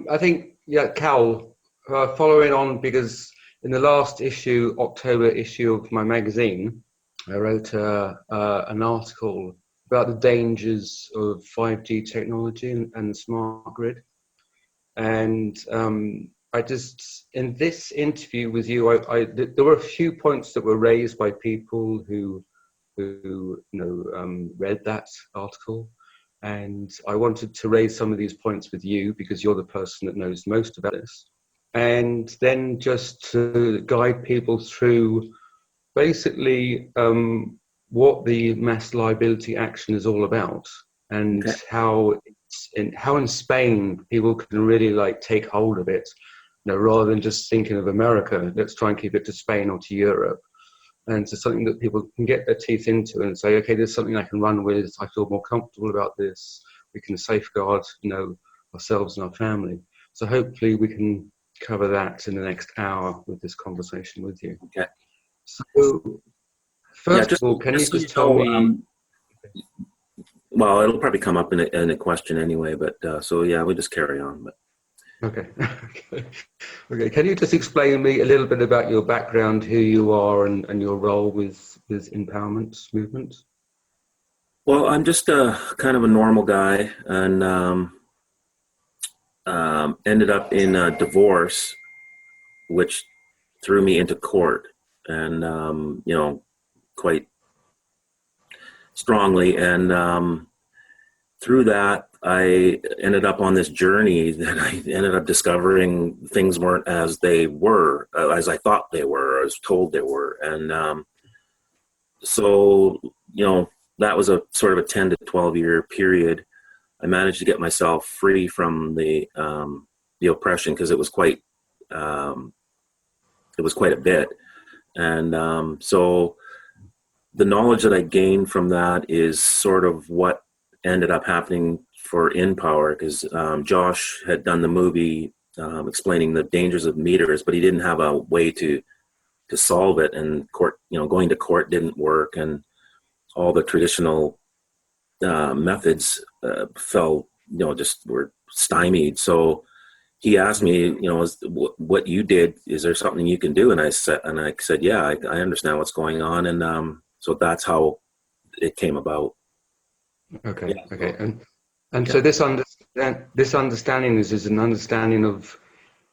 I think, yeah, Cal, following on, because in the last issue, October issue of my magazine, I wrote an article about the dangers of 5G technology and smart grid. And I just, in this interview with you, there were a few points that were raised by people who read that article. And I wanted to raise some of these points with you because you're the person that knows most about this. And then just to guide people through basically what the mass liability action is all about, and Okay. how in Spain people can really like take hold of it, rather than just thinking of America. Let's try and keep it to Spain or to Europe, and to something that people can get their teeth into and say, okay, there's something I can run with. I feel more comfortable about this. We can safeguard, ourselves and our family. So hopefully we can cover that in the next hour with this conversation with you. Okay. So first Just of all, can you so just tell me? well, it'll probably come up in a question anyway, but so yeah, we just carry on. But Okay. Okay. Can you just explain to me a little bit about your background, who you are, and your role with empowerment movement? well, I'm just a kind of a normal guy, and ended up in a divorce, which threw me into court, and quite strongly, and through that, I ended up on this journey that I ended up discovering things weren't as they were, as I thought they were, or as told they were. And so, that was a sort of a 10 to 12 year period. I managed to get myself free from the oppression, because it was quite a bit. And so the knowledge that I gained from that is sort of what ended up happening for In Power, because Josh had done the movie explaining the dangers of meters, but he didn't have a way to solve it, and court, going to court didn't work, and all the traditional methods fell, just were stymied. So he asked me, what you did, is there something you can do? And I said, yeah, I understand what's going on, and so that's how it came about. Okay. Yeah, Okay. so, And yeah. so this understanding is an understanding of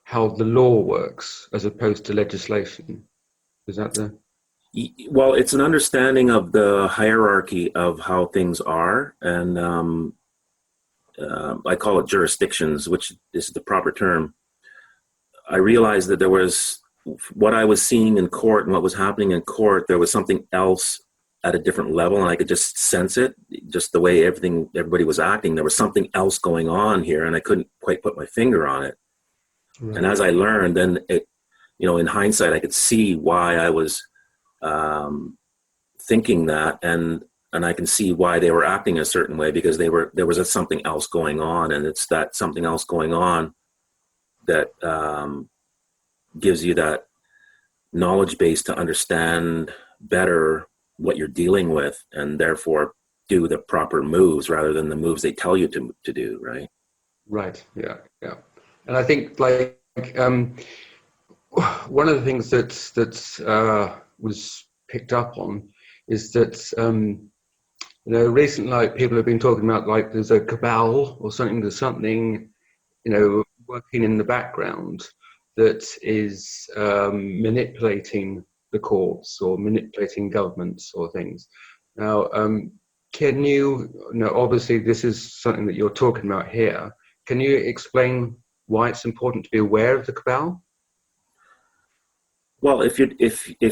how the law works as opposed to legislation. Is that the? Well, it's an understanding of the hierarchy of how things are, and I call it jurisdictions, which is the proper term. I realized that there was what I was seeing in court and what was happening in court. There was something else at a different level, and I could just sense it, just the way everybody was acting. There was something else going on here, and I couldn't quite put my finger on it. Right. And as I learned, then in hindsight, I could see why I was thinking that, and I can see why they were acting a certain way, because there was something else going on, and it's that something else going on that gives you that knowledge base to understand better what you're dealing with, and therefore do the proper moves rather than the moves they tell you to do, right? Right. Yeah. Yeah. And I think one of the things that was picked up on is that recently, like, people have been talking about, like, there's a cabal or something. There's something working in the background that is manipulating the courts or manipulating governments or things. Now, can you? Obviously, this is something that you're talking about here. Can you explain why it's important to be aware of the cabal? Well, if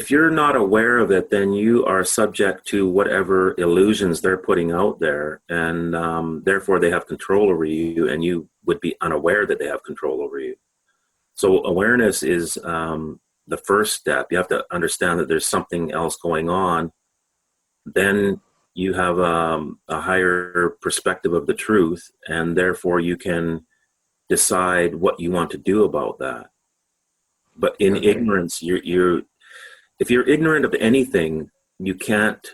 you're not aware of it, then you are subject to whatever illusions they're putting out there, and therefore they have control over you, and you would be unaware that they have control over you. So awareness is the first step. You have to understand that there's something else going on. Then you have a higher perspective of the truth, and therefore you can decide what you want to do about that. But in ignorance, if you're ignorant of anything, you can't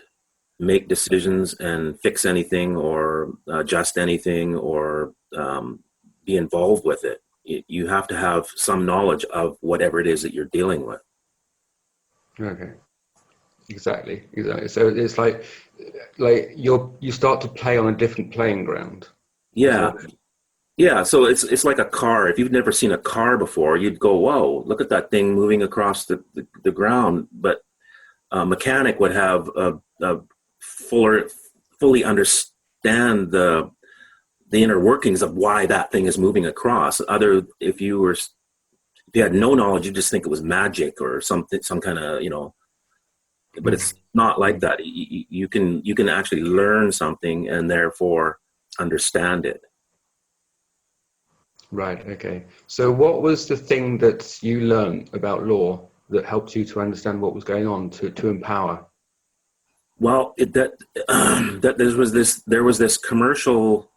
make decisions and fix anything or adjust anything or be involved with it. you have to have some knowledge of whatever it is that you're dealing with. Okay. Exactly. So it's like you start to play on a different playing ground. Is Yeah. that? Yeah, so it's like a car. If you've never seen a car before, you'd go, "Whoa, look at that thing moving across the ground." But a mechanic would have a fuller, fully understand the inner workings of why that thing is moving across. If you had no knowledge, you just think it was magic or something, some kind of, but it's not like that. You can actually learn something and therefore understand it. Right. Okay. So what was the thing that you learned about law that helped you to understand what was going on to empower? Well, that there was this commercial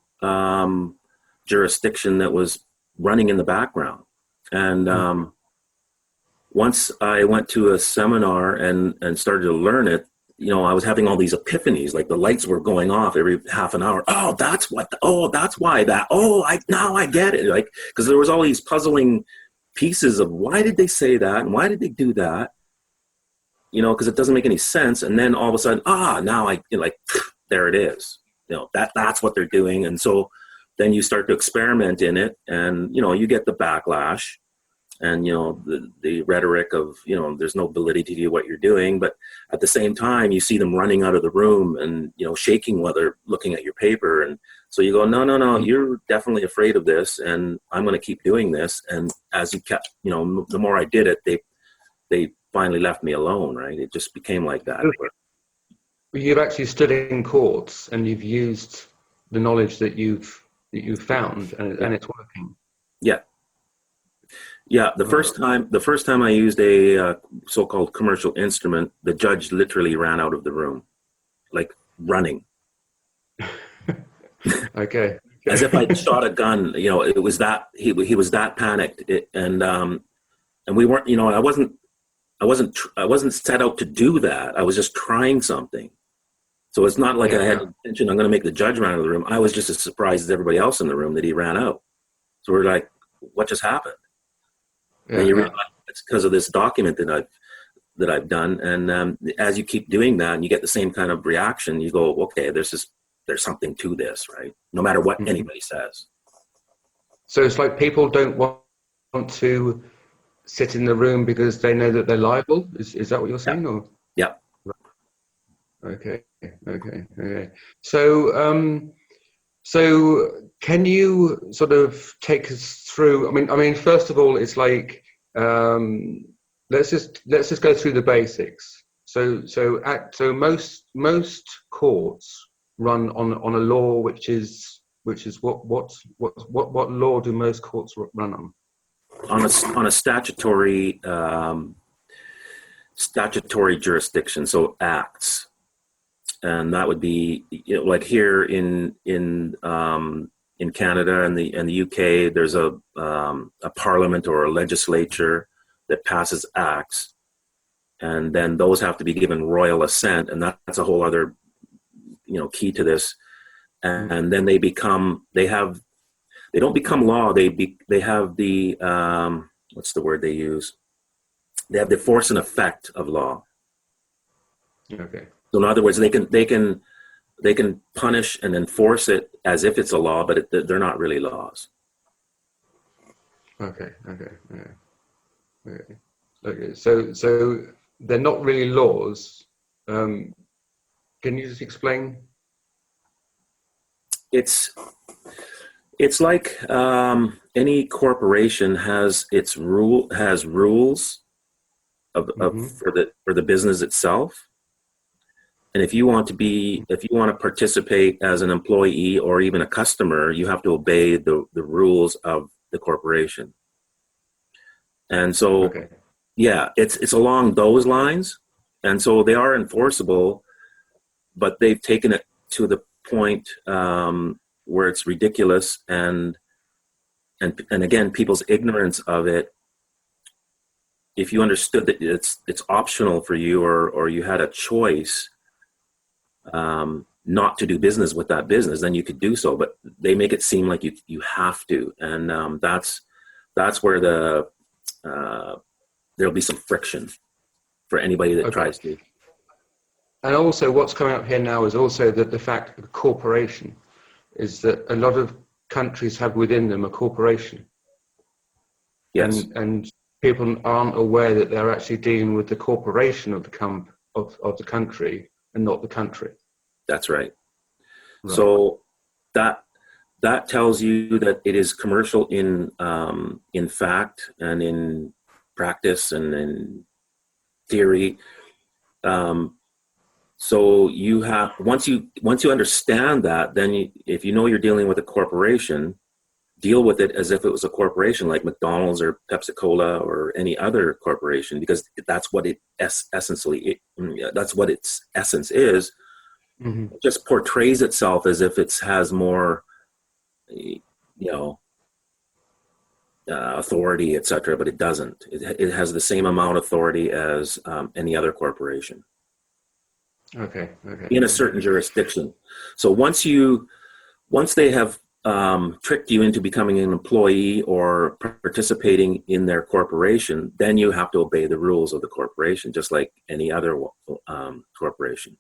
jurisdiction that was running in the background, and once I went to a seminar and started to learn it, I was having all these epiphanies, like the lights were going off every half an hour. Oh, that's what. Oh, that's why that. Oh, now I get it. Like, because there was all these puzzling pieces of why did they say that and why did they do that, because it doesn't make any sense. And then all of a sudden, now like, there it is. That's what they're doing. And so then you start to experiment in it, and you get the backlash, and the rhetoric of there's no validity to what you're doing. But at the same time, you see them running out of the room and shaking while they're looking at your paper. And so you go, no, you're definitely afraid of this, and I'm going to keep doing this. And as you kept, the more I did it, they finally left me alone, right? It just became like that. You've actually stood in courts and you've used the knowledge that you've found, and it's working. Yeah. Yeah, the first time I used a so-called commercial instrument, the judge literally ran out of the room, like running, Okay. as if I'd shot a gun. It was that he was that panicked, and we weren't. I wasn't set out to do that. I was just trying something. So it's not like I had intention. I'm going to make the judge run out of the room. I was just as surprised as everybody else in the room that he ran out. So we're like, what just happened? And you realize it's because of this document that I've done. And as you keep doing that and you get the same kind of reaction, you go, okay, there's something to this, right? No matter what anybody says. So it's like people don't want to sit in the room because they know that they're liable. Is that what you're saying? Or yeah. Okay. So so can you sort of take us through? I mean, first of all, it's like let's just go through the basics. So most courts run on a law which is what law do most courts run on? On a statutory jurisdiction, so acts. And that would be like here in Canada and the UK, there's a parliament or a legislature that passes acts, and then those have to be given royal assent, and that's a whole other key to this. And then they don't become law. They have the what's the word they use? They have the force and effect of law. Okay. So in other words, they can punish and enforce it as if it's a law, but they're not really laws. Okay. So they're not really laws. Can you just explain? It's like any corporation has rules for the business itself. And if you want to participate as an employee or even a customer, you have to obey the rules of the corporation. And so, it's along those lines. And so they are enforceable, but they've taken it to the point where it's ridiculous. And again, people's ignorance of it. If you understood that it's optional for you, or you had a choice not to do business with that business, then you could do so. But they make it seem like you have to, and that's that's where there'll be some friction for anybody that tries to. And also what's coming up here now is also that the fact of corporation is that a lot of countries have within them a corporation. Yes. And people aren't aware that they're actually dealing with the corporation of the country and not the country. That's right. So that tells you that it is commercial in fact and in practice and in theory. So you have once you understand that, then if you know you're dealing with a corporation, deal with it as if it was a corporation like McDonald's or Pepsi-Cola or any other corporation, because that's what it that's what its essence is. Mm-hmm. It just portrays itself as if it has more, authority, etc., but it doesn't. It has the same amount of authority as any other corporation. Okay. In a certain jurisdiction. So once they have tricked you into becoming an employee or participating in their corporation, then you have to obey the rules of the corporation, just like any other corporation.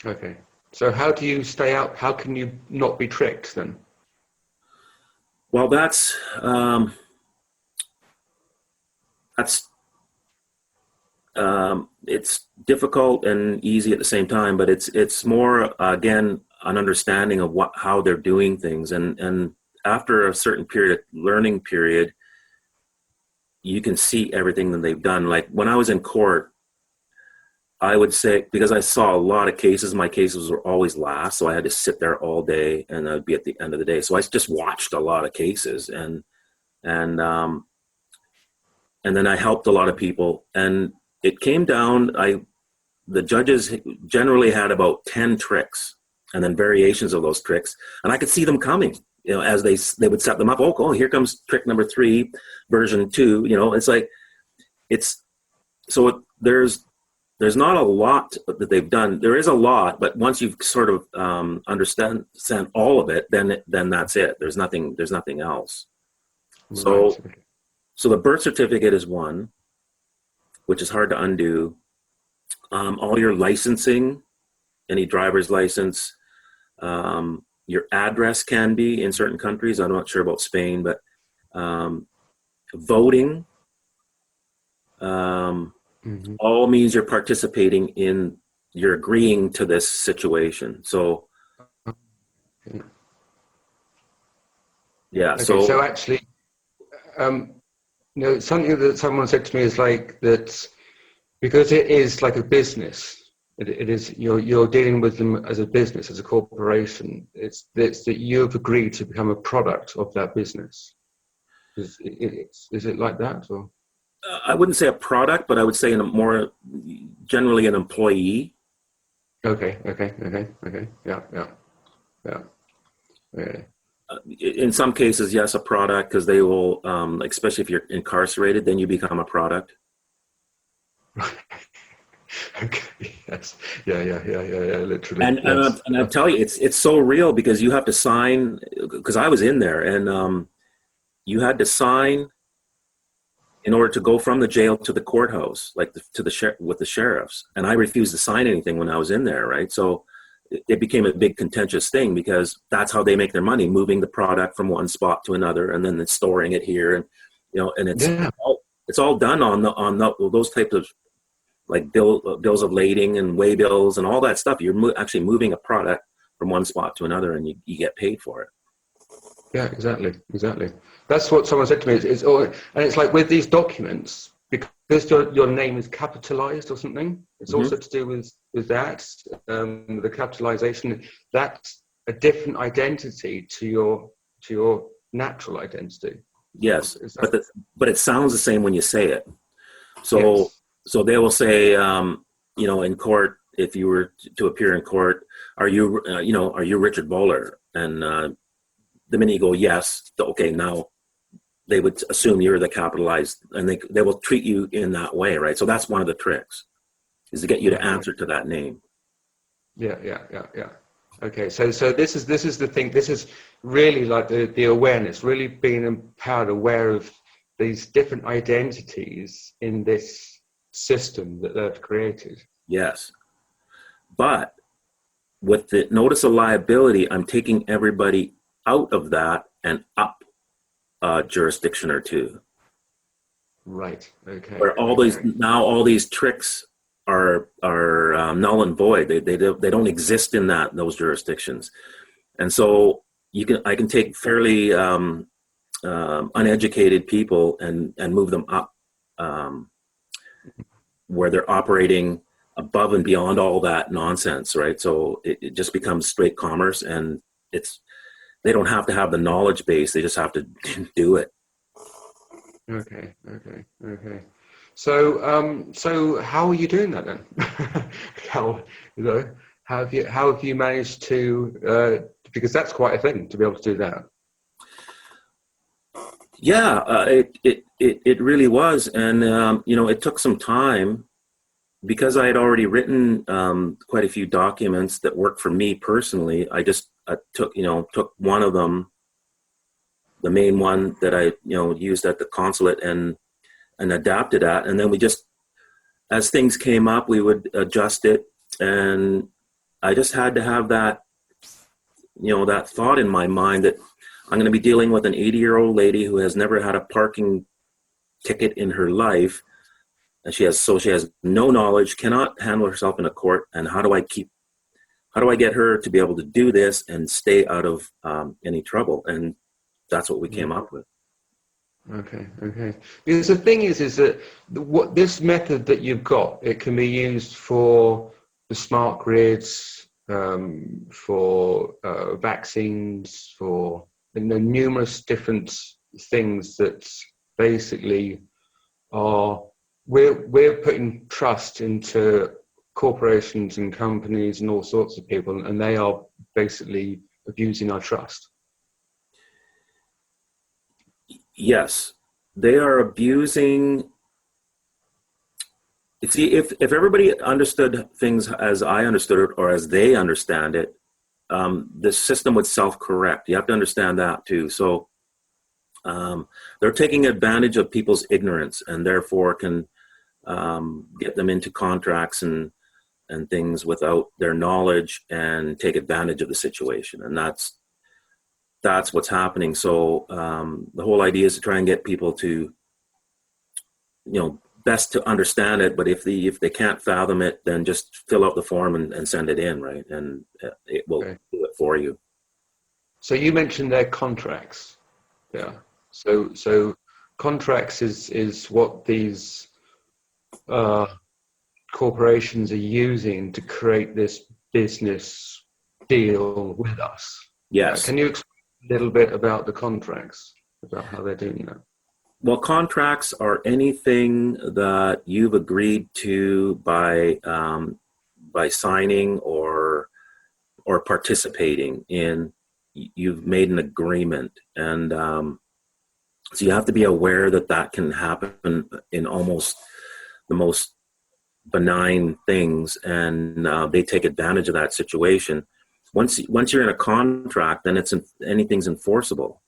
Okay. So how do you stay out? How can you not be tricked then? Well, that's it's difficult and easy at the same time, but it's more again an understanding of how they're doing things, and after a certain learning period, you can see everything that they've done. Like when I was in court, I would say, because I saw a lot of cases, my cases were always last, so I had to sit there all day, and I'd be at the end of the day. So I just watched a lot of cases, and then I helped a lot of people, and it came down. The judges generally had about 10 tricks, and then variations of those tricks, and I could see them coming. As they would set them up. Oh, here comes trick number 3, version 2. It's like there's not a lot that they've done. There is a lot, but once you've sort of understand all of it, then that's it. There's nothing else. So the birth certificate is one, which is hard to undo. All your licensing, any driver's license, your address can be in certain countries. I'm not sure about Spain, but voting, Mm-hmm. all means you're participating you're agreeing to this situation. So, yeah. Okay, so actually, something that someone said to me is like that, because it is like a business. It is you're dealing with them as a business, as a corporation. It's that you've agreed to become a product of that business. Is it like that, or? I wouldn't say a product, but I would say more generally an employee. Okay. Yeah. Okay. In some cases, yes, a product, because they will, especially if you're incarcerated, then you become a product. Okay. Yes. Yeah. Literally. And I tell you, it's so real, because you have to sign. Because I was in there, and you had to sign in order to go from the jail to the courthouse, like with the sheriffs. And I refused to sign anything when I was in there, right? So it became a big contentious thing, because that's how they make their money, moving the product from one spot to another, and then storing it here, and and it's all done on those types of like bills of lading and way bills and all that stuff. You're actually moving a product from one spot to another, and you get paid for it. Yeah, exactly. That's what someone said to me. It's all, and it's like with these documents, because your name is capitalized or something. It's also to do with that, the capitalization. That's a different identity to your natural identity. Yes, but it sounds the same when you say it. So yes. So they will say, in court, if you were to appear in court, are you Richard Bowler? And the minute you go yes, okay, now they would assume you're the capitalized, and they will treat you in that way, right? So that's one of the tricks, is to get you to answer to that name. Yeah. Okay, so this is the thing. This is really like the awareness, really being empowered, aware of these different identities in this system that they've created. Yes. But with the notice of liability, I'm taking everybody out of that and up a jurisdiction or two. Right. Okay. Where Okay. all these tricks are null and void. They don't exist in those jurisdictions. And so I can take fairly uneducated people and move them up, where they're operating above and beyond all that nonsense, right? So it just becomes straight commerce, and they don't have to have the knowledge base; they just have to do it. Okay. Okay. Okay. So how are you doing that then? How how have you managed to? Because that's quite a thing to be able to do that. Yeah, it really was, and it took some time because I had already written quite a few documents that worked for me personally. I took one of them, the main one that I used at the consulate, and adapted that, and then we just, as things came up, we would adjust it, and I just had to have that that thought in my mind that I'm going to be dealing with an 80-year-old lady who has never had a parking ticket in her life, and she has no knowledge, cannot handle herself in a court, and how do I get her to be able to do this and stay out of any trouble? And that's what we came up with. Okay, okay. Because the thing is that what this method that you've got, it can be used for the smart grids, for vaccines, for numerous different things that basically are we're putting trust into corporations and companies and all sorts of people, and they are basically abusing our trust. Yes, they are abusing. See, if everybody understood things as I understood it or as they understand it, the system would self-correct. You have to understand that too. So they're taking advantage of people's ignorance, and therefore can get them into contracts and things without their knowledge, and take advantage of the situation. And that's what's happening. So the whole idea is to try and get people to, best to understand it. But if they can't fathom it, then just fill out the form and send it in, right? And it will do it for you. So you mentioned their contracts. Yeah. So contracts is what these corporations are using to create this business deal with us. Yes. Can you explain a little bit about the contracts, about how they're doing that? Well, contracts are anything that you've agreed to by signing or participating in. You've made an agreement, and so you have to be aware that can happen in almost the most benign things, and they take advantage of that situation. Once you're in a contract, then anything's enforceable.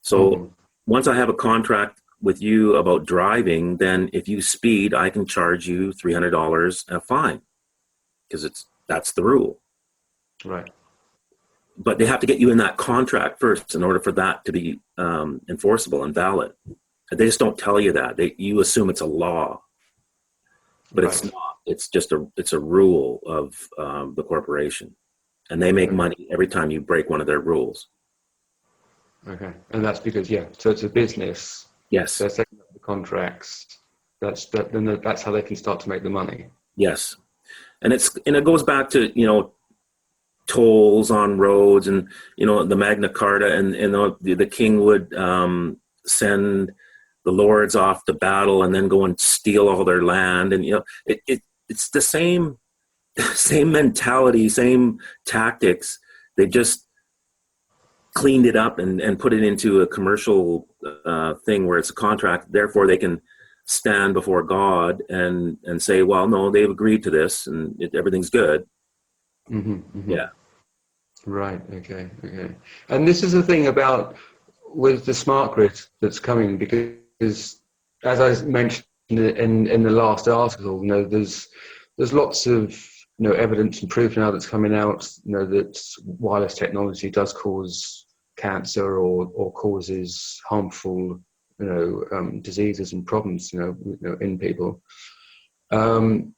So once I have a contract with you about driving, then if you speed, I can charge you $300 a fine, because that's the rule. Right. But they have to get you in that contract first in order for that to be enforceable and valid. They just don't tell you that. You assume it's a law, but It's not. It's just a rule of the corporation, and they make money every time you break one of their rules. Okay, and that's because so it's a business. Yes. They're setting up the contracts. That's how they can start to make the money. Yes, and it goes back to tolls on roads, and the Magna Carta, and the king would send the lords off to battle and then go and steal all their land, and it's the same mentality, same tactics. They just cleaned it up and put it into a commercial thing where it's a contract. Therefore, they can stand before God and say, well, no, they've agreed to this, and everything's good. Mm-hmm, mm-hmm. Yeah. Right. Okay. Okay. And this is the thing about with the smart grid that's coming, because as I mentioned in the last article, there's lots of evidence and proof now that's coming out, that wireless technology does cause cancer or causes harmful diseases and problems in people. And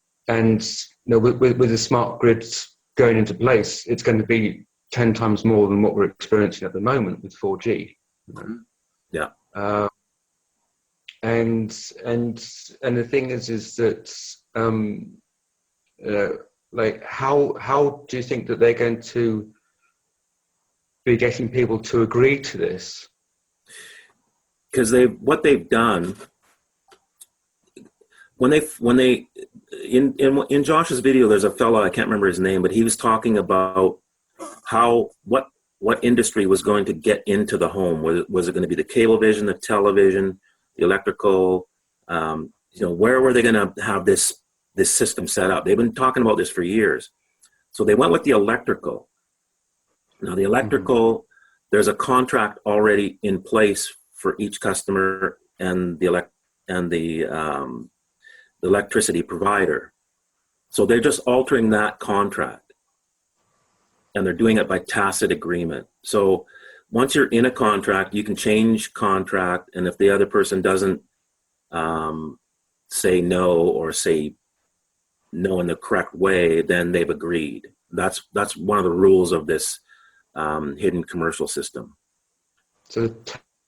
with the smart grids going into place, it's going to be 10 times more than what we're experiencing at the moment with 4G. Yeah. And the thing is that like how do you think that they're going to be getting people to agree to this? Because what they've done when they in Josh's video, there's a fellow, I can't remember his name, but he was talking about how what industry was going to get into the home. Was it going to be the cable vision, the television, the electrical? Where were they going to have this system set up? They've been talking about this for years. So they went with the electrical. Now the electrical, there's a contract already in place for each customer and the electricity provider. So they're just altering that contract, and they're doing it by tacit agreement. So once you're in a contract, you can change contract, and if the other person doesn't say no or say no in the correct way, then they've agreed. That's one of the rules of this hidden commercial system. So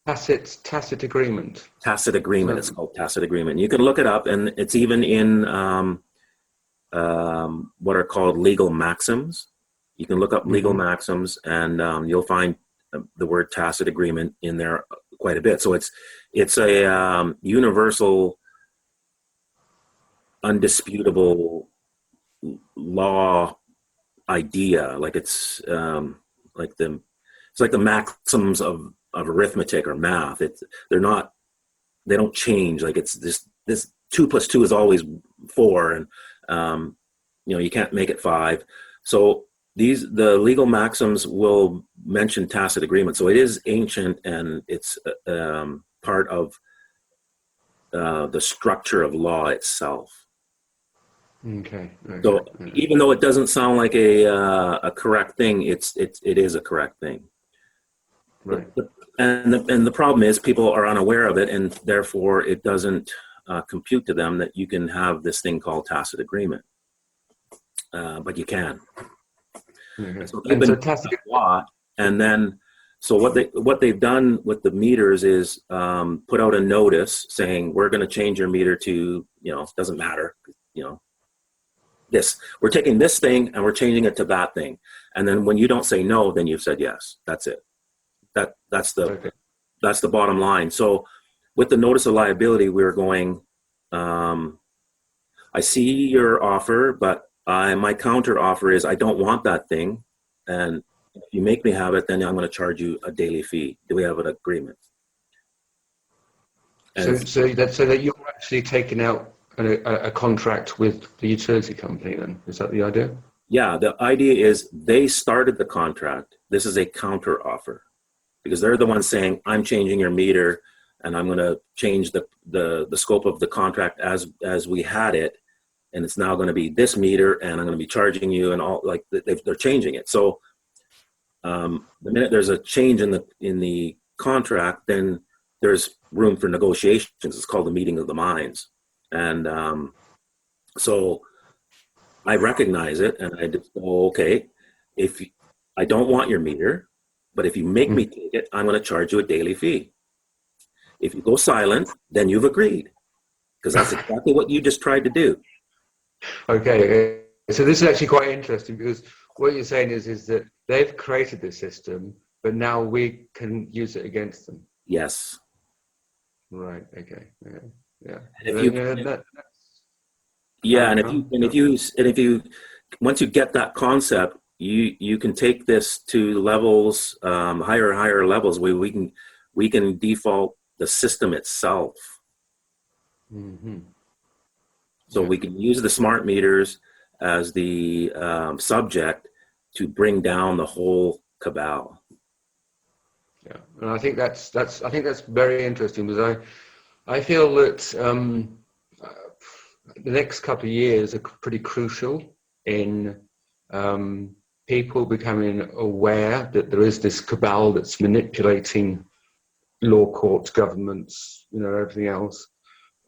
tacit agreement. Tacit agreement. It's called tacit agreement. You can look it up, and it's even in what are called legal maxims. You can look up legal maxims, and you'll find the word tacit agreement in there quite a bit. So it's a universal, undisputable law idea. Like it's like the maxims of arithmetic or math. They don't change. Like it's this 2 + 2 is always 4, and you can't make it 5. So the legal maxims will mention tacit agreement. So it is ancient, and it's part of the structure of law itself. Okay. So even though it doesn't sound like a correct thing, it is a correct thing. Right. And the problem is people are unaware of it, and therefore it doesn't compute to them that you can have this thing called tacit agreement. But you can. Okay. So they've been tacit a lot, and then so what they've done with the meters is put out a notice saying we're going to change your meter to doesn't matter this. We're taking this thing and we're changing it to that thing, and then when you don't say no, then you've said yes. That's it. That's the bottom line. So with the notice of liability, we're going, I see your offer, but my counter offer is I don't want that thing, and if you make me have it, then I'm going to charge you a daily fee. Do we have an agreement? So that you're actually taking out a contract with the utility company, then? Is that the idea? Yeah, the idea is they started the contract. This is a counter offer, because they're the ones saying, I'm changing your meter, and I'm going to change the scope of the contract as we had it, and it's now going to be this meter, and I'm going to be charging you, and all, like they're changing it. So the minute there's a change in the contract, then there's room for negotiations. It's called the meeting of the minds, and so I recognize it, and I just go, okay, I don't want your meter, but if you make me take it, I'm going to charge you a daily fee. If you go silent, then you've agreed, because that's exactly what you just tried to do. Okay. So this is actually quite interesting, because what you're saying is that they've created this system, but now we can use it against them. Yes. Right. Okay. Yeah. And if you once you get that concept, you can take this to levels, higher levels where we can default the system itself. So we can use the smart meters as the subject, to bring down the whole cabal. Yeah, and I think that's very interesting, because I feel that the next couple of years are pretty crucial in people becoming aware that there is this cabal that's manipulating law courts, governments, everything else,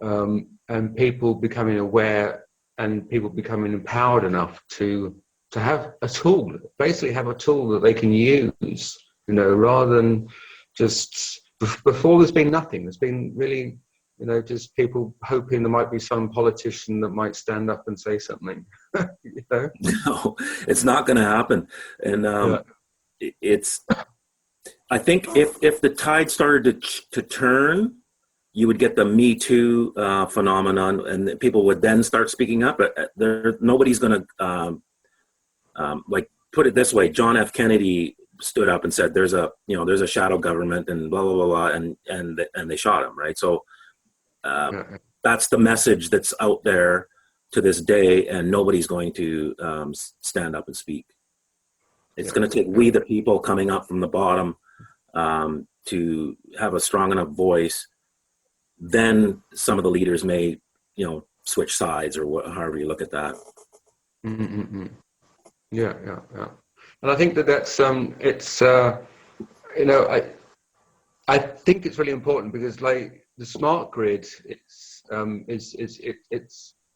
and people becoming aware and people becoming empowered enough to have a tool, basically have a tool that they can use, rather than just before there's been nothing. There's been really, just people hoping there might be some politician that might stand up and say something. No, it's not going to happen. And I think if the tide started to turn, you would get the Me Too phenomenon, and people would then start speaking up. Nobody's going to like, put it this way. John F. Kennedy stood up and said, "There's a shadow government," and blah blah blah, blah, and they shot him, right? So that's the message that's out there to this day, and nobody's going to stand up and speak. It's going to take we the people coming up from the bottom to have a strong enough voice. Then some of the leaders may, switch sides, or however you look at that. Mm-hmm. Yeah. And I think that's I think it's really important, because like the smart grid, it's do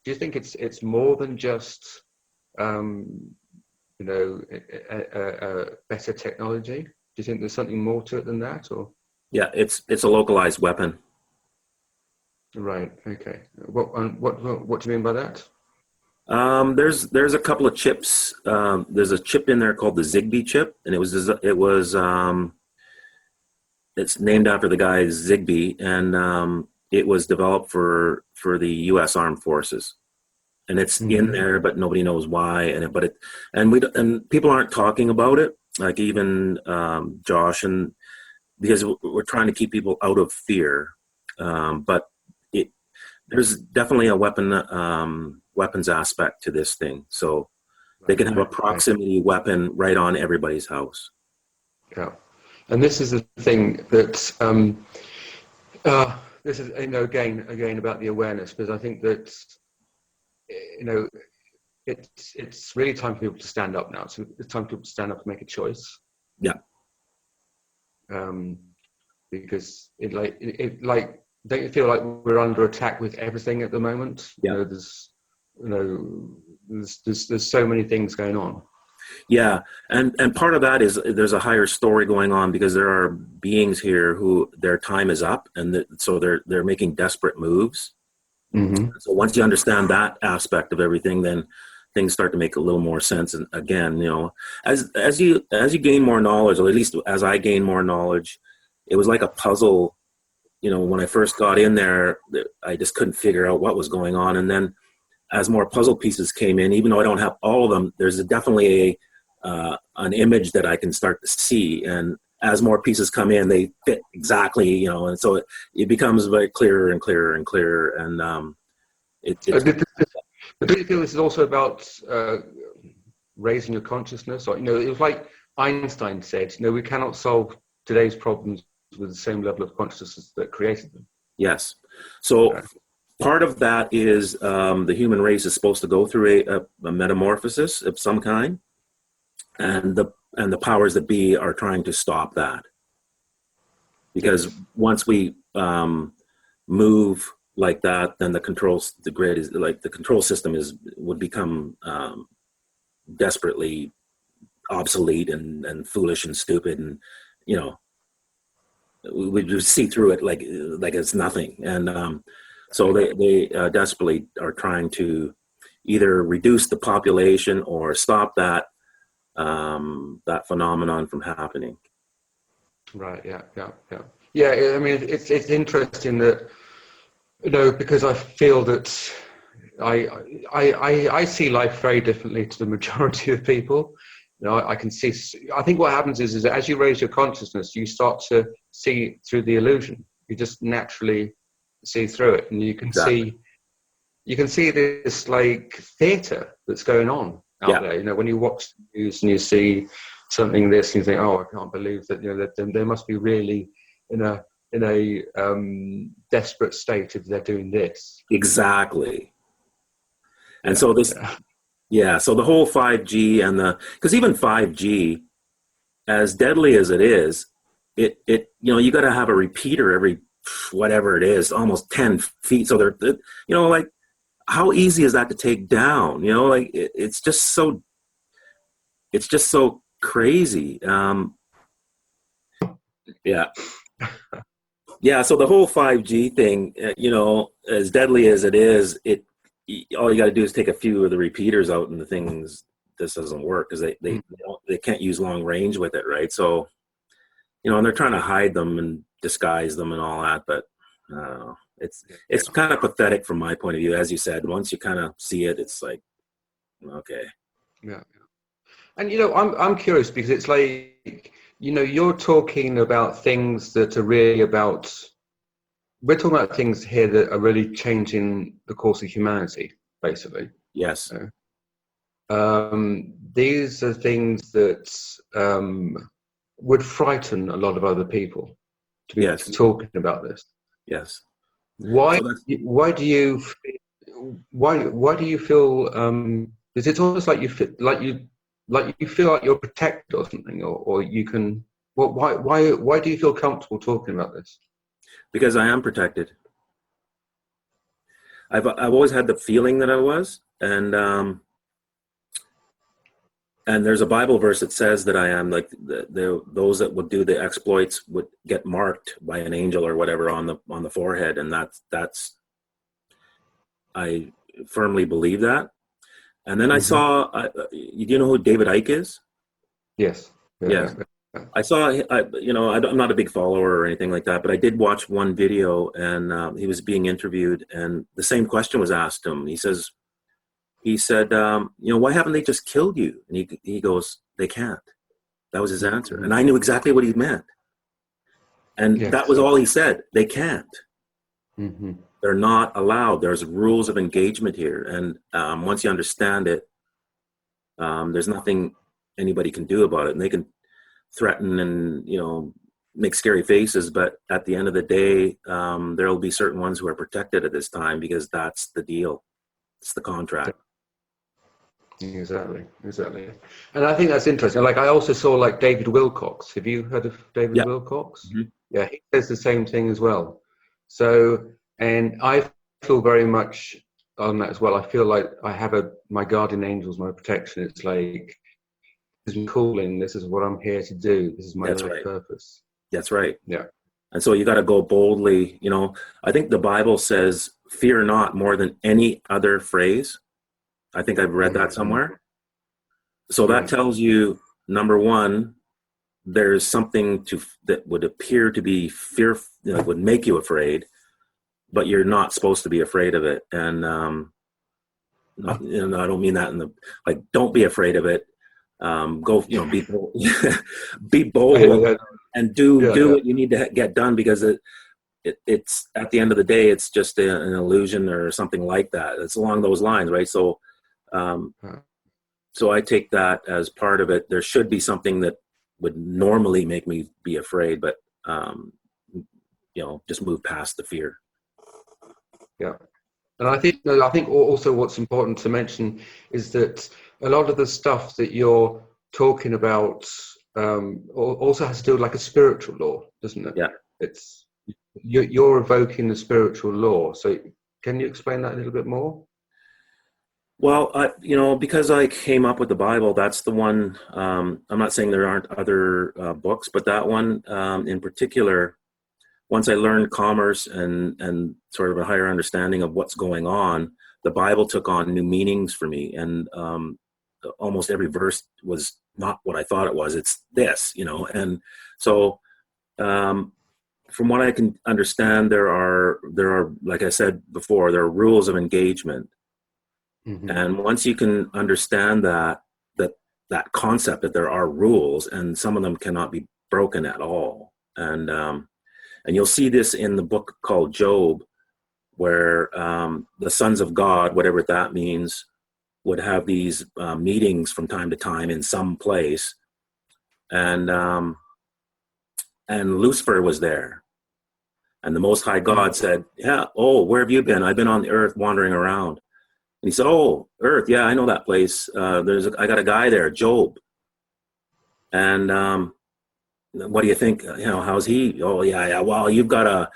you think it's more than just a better technology? Do you think there's something more to it than that, or? Yeah, it's a localized weapon. Right. Okay. What do you mean by that? There's a couple of chips. There's a chip in there called the Zigbee chip, and it's named after the guy Zigbee, and it was developed for the U.S. Armed Forces, and it's in there, but nobody knows why. And people aren't talking about it, like even Josh, and because we're trying to keep people out of fear, but there's definitely a weapons aspect to this thing, so they can have a proximity weapon right on everybody's house. Yeah, and this is the thing that this is again about the awareness, because I think that it's really time for people to stand up now. So it's time for people to stand up and make a choice. Yeah. Because don't you feel like we're under attack with everything at the moment? Yeah. There's so many things going on. Yeah, and part of that is there's a higher story going on, because there are beings here who their time is up, and so they're making desperate moves. Mm-hmm. So once you understand that aspect of everything, then things start to make a little more sense. And again, as you gain more knowledge, or at least as I gain more knowledge, it was like a puzzle. When I first got in there, I just couldn't figure out what was going on. And then as more puzzle pieces came in, even though I don't have all of them, there's definitely an image that I can start to see. And as more pieces come in, they fit exactly, and so it becomes very clearer and clearer and clearer. And do you feel this is also about raising your consciousness? Or, it was like Einstein said, we cannot solve today's problems with the same level of consciousness that created them. Yes. So part of that is the human race is supposed to go through a metamorphosis of some kind, and the powers that be are trying to stop that. Because once we move like that, then the control system would become desperately obsolete and foolish and stupid, and we just see through it like it's nothing. And so they desperately are trying to either reduce the population or stop that phenomenon from happening. Right. Yeah. I mean, it's interesting that because I feel that I see life very differently to the majority of people. I can see. I think what happens is that as you raise your consciousness, you start to see through the illusion. You just naturally see through it, and you can see this like theater that's going on. out there. You know, when you watch the news and you see something this, and you think, oh, I can't believe that. You know, that they must be really in a desperate state if they're doing this. Exactly. And Yeah, so this, yeah. yeah, so the whole 5G and because even 5G, as deadly as it is, you got to have a repeater every whatever it is, almost 10 feet. So like, how easy is that to take down? You know, like it's just so crazy. Yeah. Yeah, so the whole 5G thing, as deadly as it is, all you got to do is take a few of the repeaters out, and the things this doesn't work because they can't use long range with it, right? So, and they're trying to hide them and disguise them and all that, but I don't know. It's kind of pathetic from my point of view, as you said. Once you kind of see it, it's like, okay. Yeah. And I'm curious because it's like, you're talking about things that are really about. We're talking about things here that are really changing the course of humanity, basically. Yes. These are things that would frighten a lot of other people to be Yes. talking about this. Yes. Why? So that's, Why do you? Why do you feel? Is it almost like you feel like you're protected or something, or you can? Well, why do you feel comfortable talking about this? because I am protected. I've always had the feeling that I was, and there's a Bible verse that says that I am, like those that would do the exploits would get marked by an angel or whatever on the forehead, and that's I firmly believe that. And then I saw, you know who David Icke is? Yes. Yes. Yeah. I saw, I'm not a big follower or anything like that, but I did watch one video, and he was being interviewed, and the same question was asked him. He said, why haven't they just killed you? And he goes, they can't. That was his answer. And I knew exactly what he meant. And Yes. that was all he said. They can't. Mm-hmm. They're not allowed. There's rules of engagement here. And once you understand it, there's nothing anybody can do about it. And they can threaten and, make scary faces. But at the end of the day, there will be certain ones who are protected at this time because that's the deal. It's the contract. Exactly. And I think that's interesting. Like I also saw like David Wilcox. Have you heard of David Yeah. Wilcox? Mm-hmm. Yeah, he says the same thing as well. So, and I feel very much on that as well. I feel like I have my guardian angels, my protection. It's like, this is my calling. This is what I'm here to do. This is my That's life right. purpose. That's right. Yeah. And so you got to go boldly. I think the Bible says, fear not more than any other phrase. I think I've read that somewhere. So that tells you, number one, there's something that would appear to be fear, would make you afraid, but you're not supposed to be afraid of it. And I don't mean that in the like. Don't be afraid of it. Go, be bold, be bold, and do what you need to get done, because it's at the end of the day, it's just an illusion or something like that. It's along those lines, right? So, so I take that as part of it. There should be something that would normally make me be afraid, but just move past the fear. Yeah. And I think also what's important to mention is that a lot of the stuff that you're talking about also has to do with like a spiritual law, doesn't it? Yeah. It's you're evoking the spiritual law. So can you explain that a little bit more? Well, because I came up with the Bible, that's the one. I'm not saying there aren't other books, but that one in particular, once I learned commerce and sort of a higher understanding of what's going on, the Bible took on new meanings for me. And almost every verse was not what I thought it was. It's this, and so from what I can understand, there are, like I said before, there are rules of engagement. Mm-hmm. And once you can understand that concept, that there are rules and some of them cannot be broken at all. And you'll see this in the book called Job, where the sons of God, whatever that means, would have these meetings from time to time in some place, and Lucifer was there. And the Most High God said, yeah, oh, where have you been? I've been on the earth wandering around. And he said, oh, earth, yeah, I know that place. I got a guy there, Job. And what do you think? How's he? Oh, yeah. Well, you got a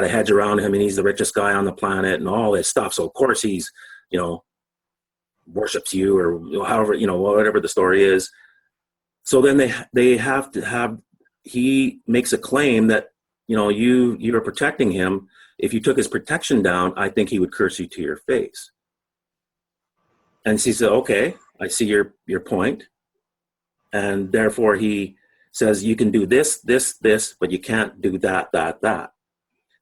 hedge around him, and he's the richest guy on the planet and all this stuff. So, of course, he's, worships you, or however, whatever the story is. So then they have to have, he makes a claim that, you're protecting him. If you took his protection down, I think he would curse you to your face. And she said, okay, I see your point. And therefore he says, you can do this, but you can't do that.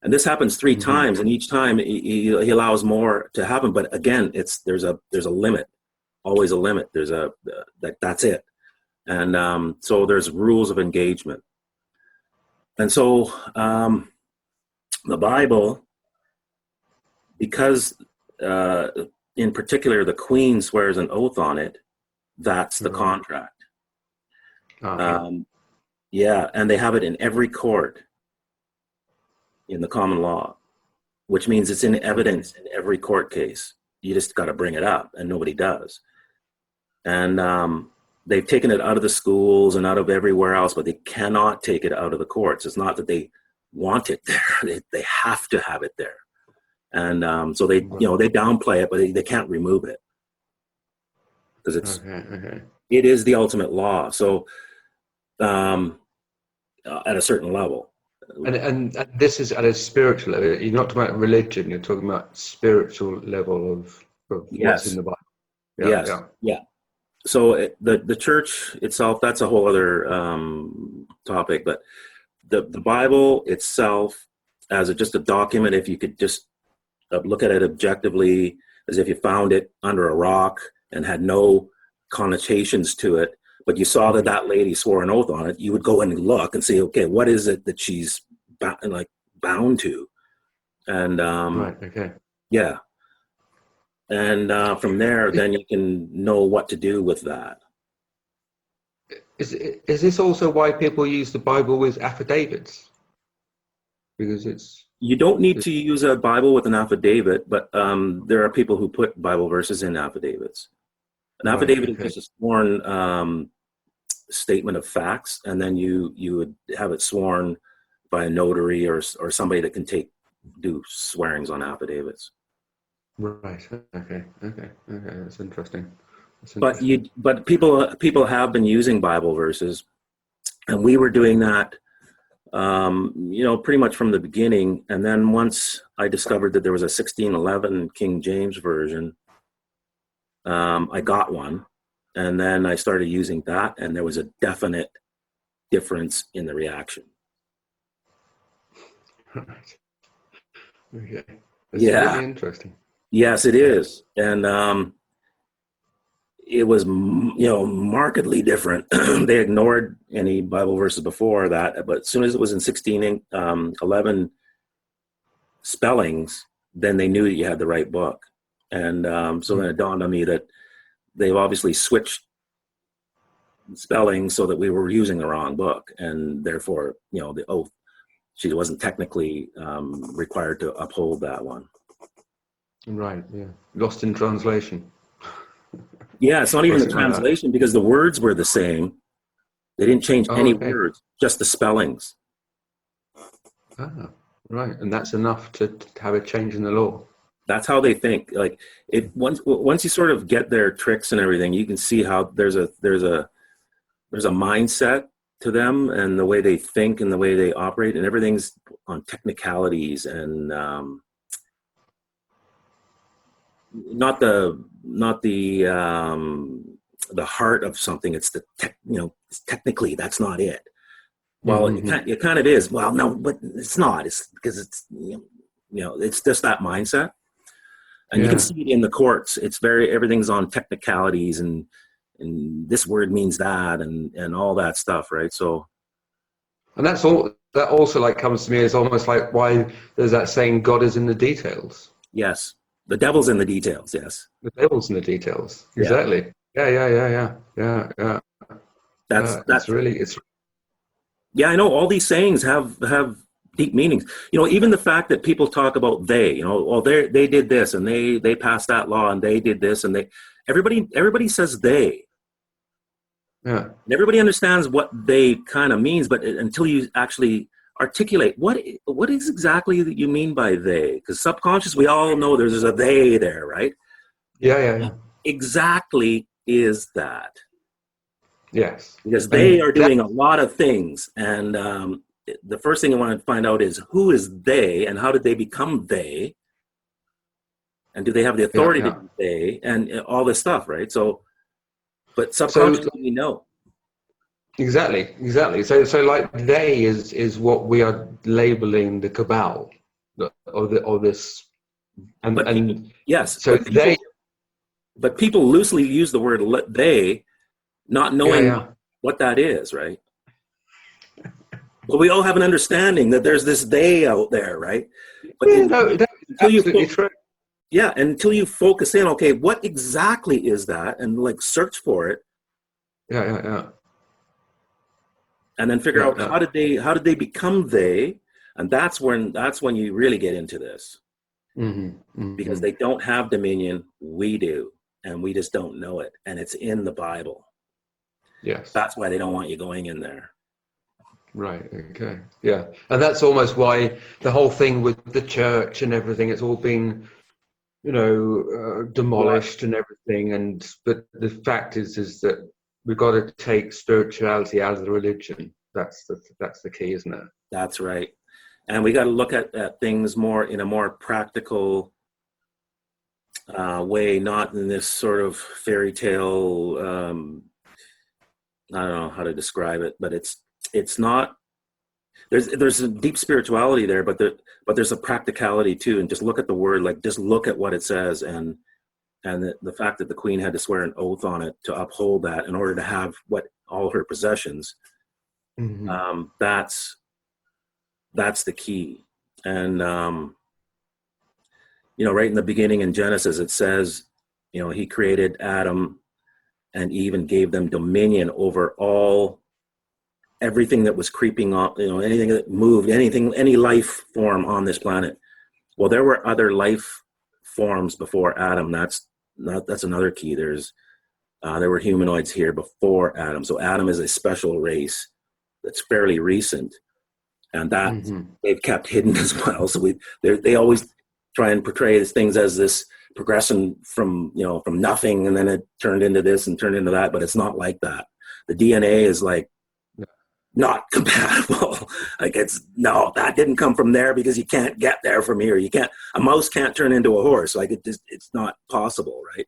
And this happens 3 times, and each time he allows more to happen. But again, there's a limit, always a limit. That's it. And so there's rules of engagement. And so the Bible, because in particular the Queen swears an oath on it, that's the contract. Yeah, and they have it in every court in the common law, which means it's in evidence in every court case. You just got to bring it up, and nobody does. And they've taken it out of the schools and out of everywhere else, but they cannot take it out of the courts. It's not that they want it there; they have to have it there. And so they downplay it, but they can't remove it because it's it is the ultimate law. So at a certain level. And this is at a spiritual level. You're not talking about religion. You're talking about spiritual level of what's in the Bible. Yeah. So the church itself, that's a whole other topic. But the Bible itself, as just a document, if you could just look at it objectively, as if you found it under a rock and had no connotations to it, but you saw that lady swore an oath on it, you would go in and look and see, okay, what is it that she's bound to? And yeah. And from there, then you can know what to do with that. Is this also why people use the Bible with affidavits? Because you don't need to use a Bible with an affidavit, but there are people who put Bible verses in affidavits. An affidavit is just a sworn statement of facts, and then you would have it sworn by a notary or somebody that can do swearings on affidavits. Right. Okay. That's interesting. But people have been using Bible verses, and we were doing that, pretty much from the beginning. And then once I discovered that there was a 1611 King James version, I got one, and then I started using that, and there was a definite difference in the reaction. Right. Okay. That's really interesting. Yes, it is. And it was, markedly different. They ignored any Bible verses before that, but as soon as it was in 1611 spellings, then they knew that you had the right book. And so then it dawned on me that they've obviously switched spelling so that we were using the wrong book, and therefore, the oath, she wasn't technically required to uphold that one. Right. Yeah. Lost in translation. Yeah, it's not even the translation, because the words were the same. They didn't change any words, just the spellings. Ah, right. And that's enough to have a change in the law. That's how they think. Like, once you sort of get their tricks and everything, you can see how there's a mindset to them, and the way they think and the way they operate, and everything's on technicalities and not the heart of something. It's technically that's not it. Well, it kind of is. Well, no, but it's not. It's because it's it's just that mindset. And you can see it in the courts. It's everything's on technicalities, and this word means that, and all that stuff, right? So, and that also comes to me as almost like why there's that saying, God is in the details. Yes. The devil's in the details. Yes. The devil's in the details. Yeah. Exactly. Yeah. That's It's Yeah, I know all these sayings have deep meanings. Even the fact that people talk about they, well, they did this and they passed that law and they did this and everybody says they. yeah. And everybody understands what they kind of means, but until you actually articulate what is exactly that you mean by they, because subconscious we all know there's a they there, right? Yeah. Exactly is that. Yes. Because they And are that, doing a lot of things, and the first thing I want to find out is who is they and how did they become they, and do they have the authority to yeah. be they, and all this stuff, right? So, but So subconsciously we know. exactly. So like they is what we are labeling the cabal, or this, But people, and yes, so they, but people loosely use the word they, not knowing yeah. what that is, right? But we all have an understanding that there's this they out there, right? But Yeah, no, that's until you absolutely true. yeah, until you focus in, okay, what exactly is that, and like search for it, Yeah. and then figure Yeah, out yeah. how did they become they, and that's when you really get into this, because Mm-hmm. they don't have dominion, we do, and we just don't know it, and it's in the Bible. Yes. That's why they don't want you going in there. Right. Okay. Yeah. And that's almost why the whole thing with the church and everything, it's all been, What? demolished and everything. But the fact is that we've got to take spirituality out of the religion. That's the key, isn't it? That's right. And we got to look at things more in a more practical way, not in this sort of fairy tale. I don't know how to describe it, but it's not. There's a deep spirituality there, but there's a practicality too. And just look at the word, like just look at what it says, and the fact that the Queen had to swear an oath on it to uphold that in order to have all her possessions. Mm-hmm. That's the key. And right in the beginning in Genesis, it says, he created Adam and Eve and gave them dominion over everything that was creeping up, anything that moved, any life form on this planet. Well, there were other life forms before Adam. That's another key. There were humanoids here before Adam. So Adam is a special race that's fairly recent, and that Mm-hmm. they've kept hidden as well. So they always try and portray these things as this progression from nothing, and then it turned into this and turned into that. But it's not like that. The DNA is like not compatible. Like that didn't come from there, because you can't get there from here. A mouse can't turn into a horse. Like it's not possible, right?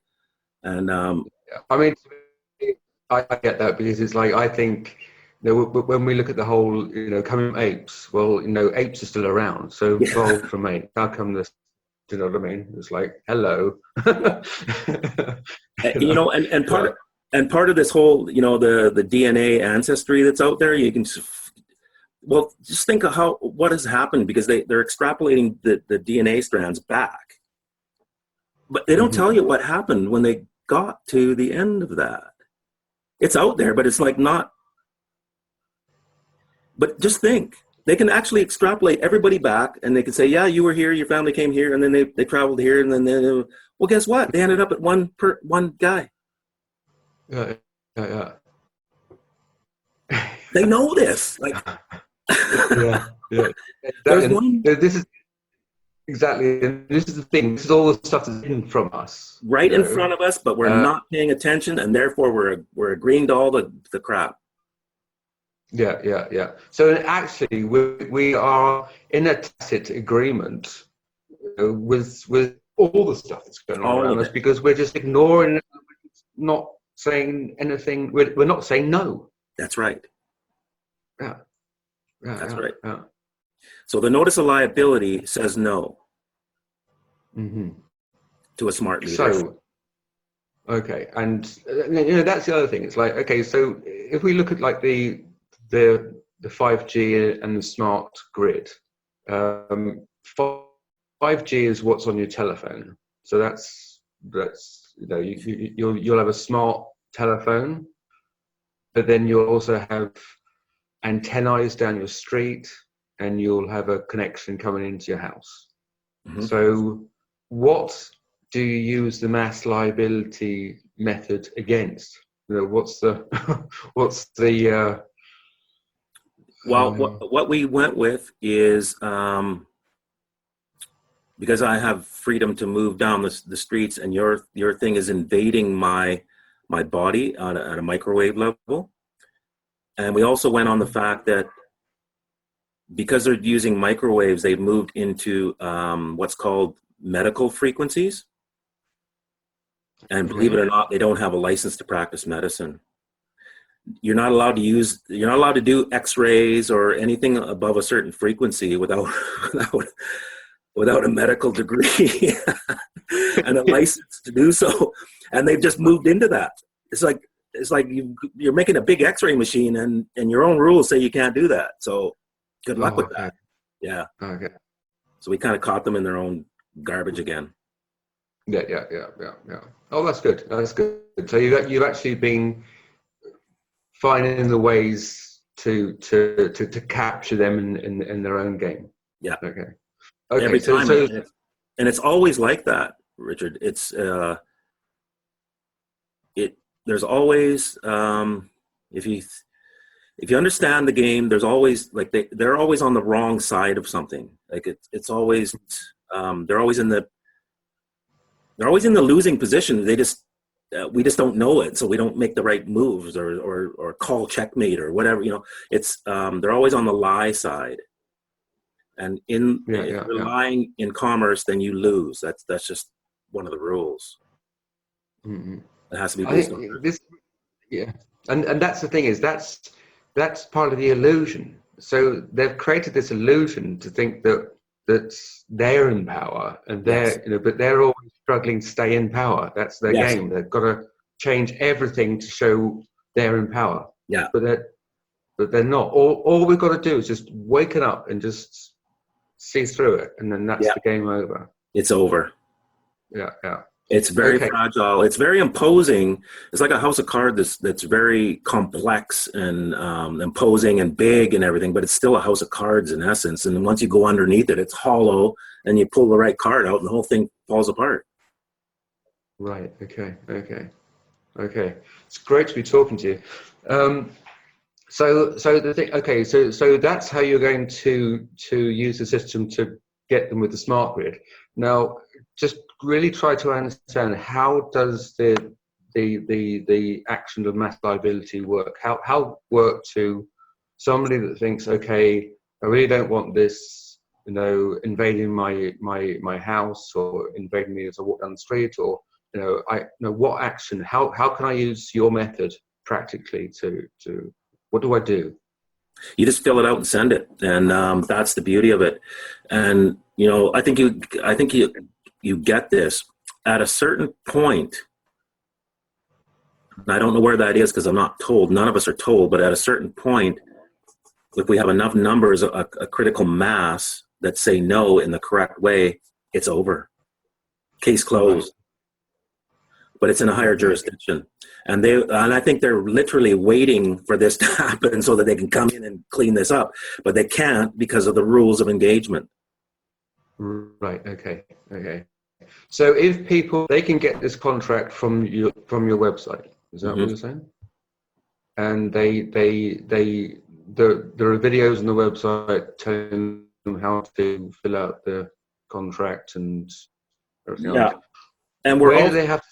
And I mean, I get that, because it's like, I think, when we look at the whole, coming from apes, well, apes are still around, so evolved from apes. How come this? Do you know what I mean? It's like, hello. and part of this whole, the DNA ancestry that's out there, you can, well, just think of what has happened, because they're extrapolating the DNA strands back, but they don't tell you what happened when they got to the end of that. It's out there, but it's like not. But just think, they can actually extrapolate everybody back, and they can say, yeah, you were here, your family came here, and then they traveled here, and then well, guess what? They ended up at one guy. Yeah. They know this. Like, Yeah. there's one This is exactly. This is the thing. This is all the stuff that's hidden from us, right in front of us, but we're not paying attention, and therefore we're agreeing to all the crap. Yeah. So actually, we are in a tacit agreement, with all the stuff that's going on All around of us, it. because we're just ignoring it, not saying anything. We're not saying no. That's right. Yeah. That's right. Yeah. So the notice of liability says no to a smart leader. So, okay, and that's the other thing. It's like, okay, so if we look at like the 5G and the smart grid, 5G is what's on your telephone. So that's you'll have a smart telephone, but then you'll also have antennae down your street, and you'll have a connection coming into your house. Mm-hmm. So what do you use the mass liability method against? What's the what's the well, what we went with is because I have freedom to move down the streets, and your thing is invading my body at a microwave level. And we also went on the fact that because they're using microwaves, they've moved into what's called medical frequencies. And believe it or not, they don't have a license to practice medicine. You're not allowed to do x-rays or anything above a certain frequency without a medical degree and a license to do so. And they've just moved into that. It's like you're making a big x-ray machine, and your own rules say you can't do that. So good luck with that. Yeah. Okay. So we kind of caught them in their own garbage again. Yeah. Oh, that's good. That's good. So you've actually been finding the ways to capture them in their own game. Yeah. Okay. Every time, and it's always like that, Richard. It's there's always if you understand the game, there's always like they're always on the wrong side of something. Like it's always they're always in the losing position. They just we just don't know it, so we don't make the right moves or call checkmate or whatever. It's they're always on the lie side. And if you're lying in commerce, then you lose. That's just one of the rules. Mm-hmm. It has to be based on this. Yeah, and that's the thing is that's part of the illusion. So they've created this illusion to think that they're in power, and but they're always struggling to stay in power. That's their game. They've got to change everything to show they're in power. Yeah, but they're not. All we've got to do is just waken up and just see through it, and then that's the game over. It's over. Yeah. It's very fragile. It's very imposing. It's like a house of cards that's very complex and imposing and big and everything, but it's still a house of cards in essence. And then once you go underneath it, it's hollow, and you pull the right card out, and the whole thing falls apart. Right. Okay. It's great to be talking to you. So the thing. Okay. So that's how you're going to use the system to get them with the smart grid. Now, just really try to understand, how does the action of mass liability work? How work to somebody that thinks, okay, I really don't want this, invading my house or invading me as I walk down the street, or what action? How can I use your method practically to what do I do? You just fill it out and send it, and that's the beauty of it. And I think you get this at a certain point. And I don't know where that is because I'm not told. None of us are told. But at a certain point, if we have enough numbers, a critical mass that say no in the correct way, it's over. Case closed. But it's in a higher jurisdiction. And I think they're literally waiting for this to happen so that they can come in and clean this up. But they can't because of the rules of engagement. Right. Okay. So if they can get this contract from your website, is that what you're saying? And there are videos on the website telling them how to fill out the contract and everything. Yeah. And where do they have to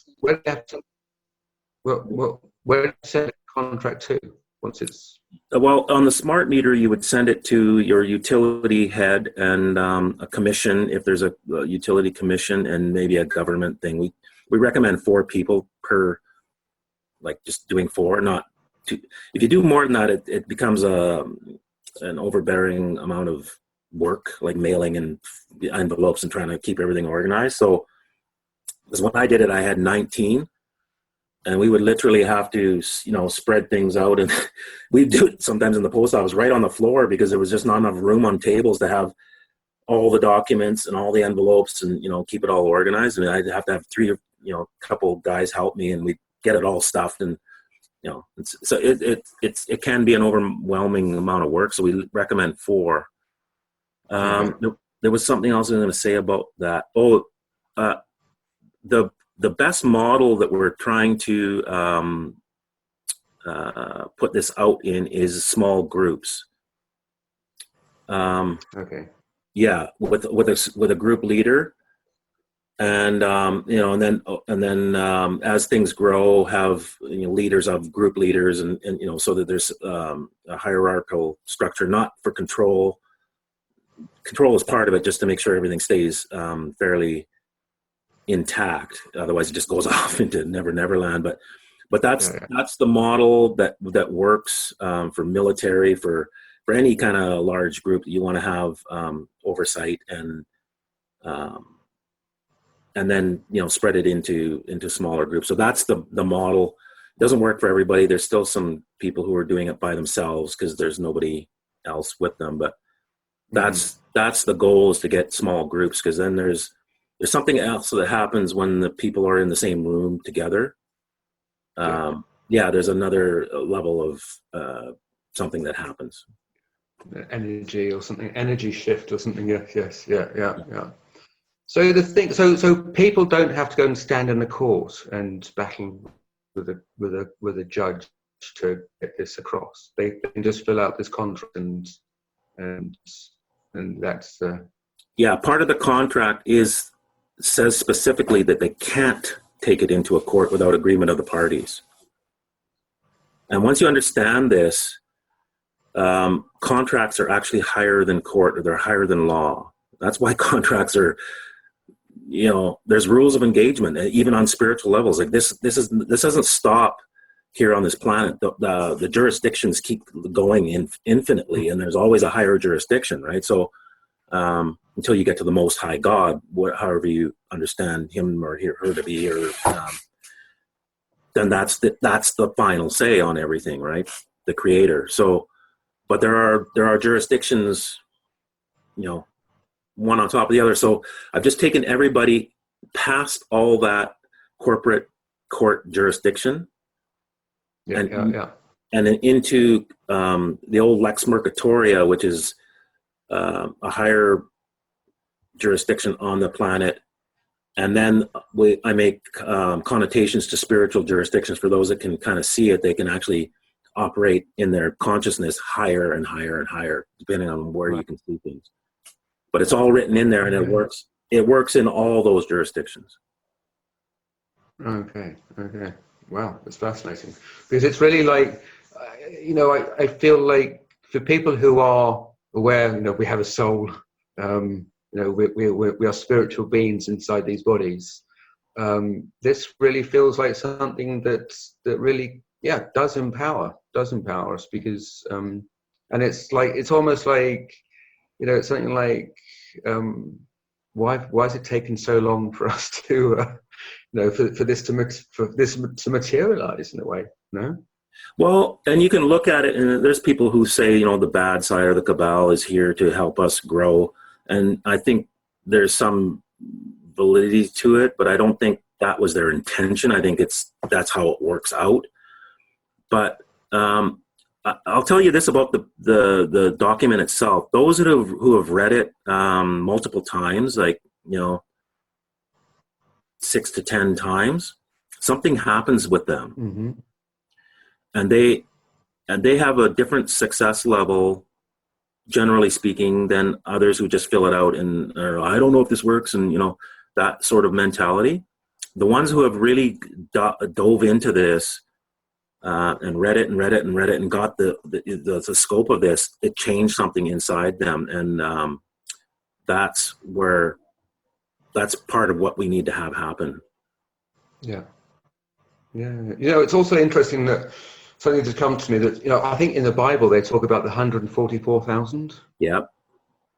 send the contract to once it's? Well, on the smart meter, you would send it to your utility head and a commission, if there's a utility commission, and maybe a government thing. We recommend 4 people per, like just doing 4, not 2. If you do more than that, it becomes an overbearing amount of work, like mailing and envelopes and trying to keep everything organized. So, because when I did it, I had 19. And we would literally have to, spread things out. And we'd do it sometimes in the post office right on the floor because there was just not enough room on tables to have all the documents and all the envelopes and, keep it all organized. I mean, I'd have to have three, couple guys help me, and we get it all stuffed. And, so it can be an overwhelming amount of work. So we recommend 4. There was something else I was going to say about that. The best model that we're trying to put this out in is small groups. Okay. Yeah, with a group leader, and and then as things grow, have leaders of group leaders, and so that there's a hierarchical structure, not for control. Control is part of it, just to make sure everything stays fairly intact. Otherwise, it just goes off into never land. But that's the model that works for military, for any kind of large group that you want to have oversight, and then spread it into smaller groups. So that's the model. It doesn't work for everybody. There's still some people who are doing it by themselves because there's nobody else with them. But that's the goal, is to get small groups, because then there's something else that happens when the people are in the same room together. There's another level of something that happens. Energy or something, energy shift or something. Yes. So the thing, so people don't have to go and stand in the court and battle with a judge to get this across. They can just fill out this contract and that's part of the contract says specifically that they can't take it into a court without agreement of the parties. And once you understand this, contracts are actually higher than court, or they're higher than law. That's why contracts are, there's rules of engagement, even on spiritual levels. Like this doesn't stop here on this planet. The jurisdictions keep going infinitely, and there's always a higher jurisdiction, right? So until you get to the Most High God, however you understand him or her to be, or then that's the final say on everything, right? The Creator. So, but there are jurisdictions, one on top of the other. So I've just taken everybody past all that corporate court jurisdiction, and then into the old Lex Mercatoria, which is a higher jurisdiction on the planet. And then I make connotations to spiritual jurisdictions for those that can kind of see it. They can actually operate in their consciousness higher and higher and higher, depending on where you can see things. But it's all written in there, and it works. It works in all those jurisdictions. Okay. Wow, that's fascinating, because it's really like, I feel like for people who are aware, we have a soul, we are spiritual beings inside these bodies. This really feels like something that really, does empower us, because, and it's almost like, it's something like, why is it taking so long for us to, for this to materialize in a way? No. Well, and you can look at it, and there's people who say, the bad side or the Cabal is here to help us grow. And I think there's some validity to it, but I don't think that was their intention. I think that's how it works out. But I'll tell you this about the document itself. Those who have read it multiple times, like 6 to 10 times, something happens with them. Mm-hmm. And they have a different success level, generally speaking, than others who just fill it out and I don't know if this works, and that sort of mentality. The ones who have really dove into this and read it and got the scope of this, it changed something inside them, and that's part of what we need to have happen. Yeah. It's also interesting that something just come to me that, I think in the Bible they talk about the 144,000. Yep.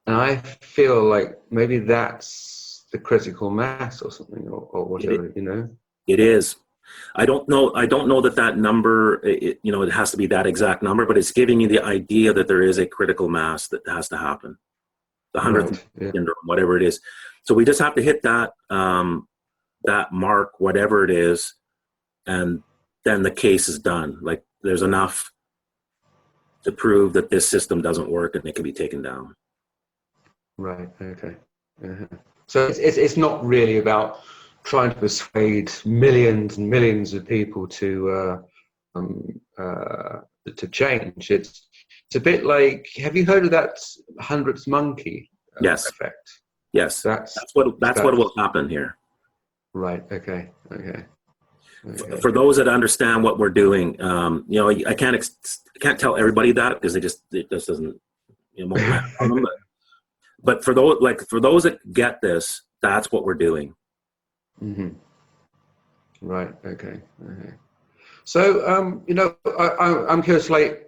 And I feel like maybe that's the critical mass or something, or whatever, It is. I don't know that number, it has to be that exact number, but it's giving you the idea that there is a critical mass that has to happen. the 100th Right. Yeah. syndrome, whatever it is. So we just have to hit that that mark, whatever it is, and then the case is done. Like there's enough to prove that this system doesn't work and it can be taken down. Right. Okay. Uh-huh. So it's not really about trying to persuade millions and millions of people um, uh, to change. It's a bit like, have you heard of that hundredth monkey Yes, effect? yes, That's that's what will happen here. right. Okay. Okay. Okay. For those that understand what we're doing, you know, I can't tell everybody that because it just doesn't, it won't land on them. But for those that get this, that's what we're doing. Mm-hmm. Right. Okay. Okay. So, you know, I'm curious. Like,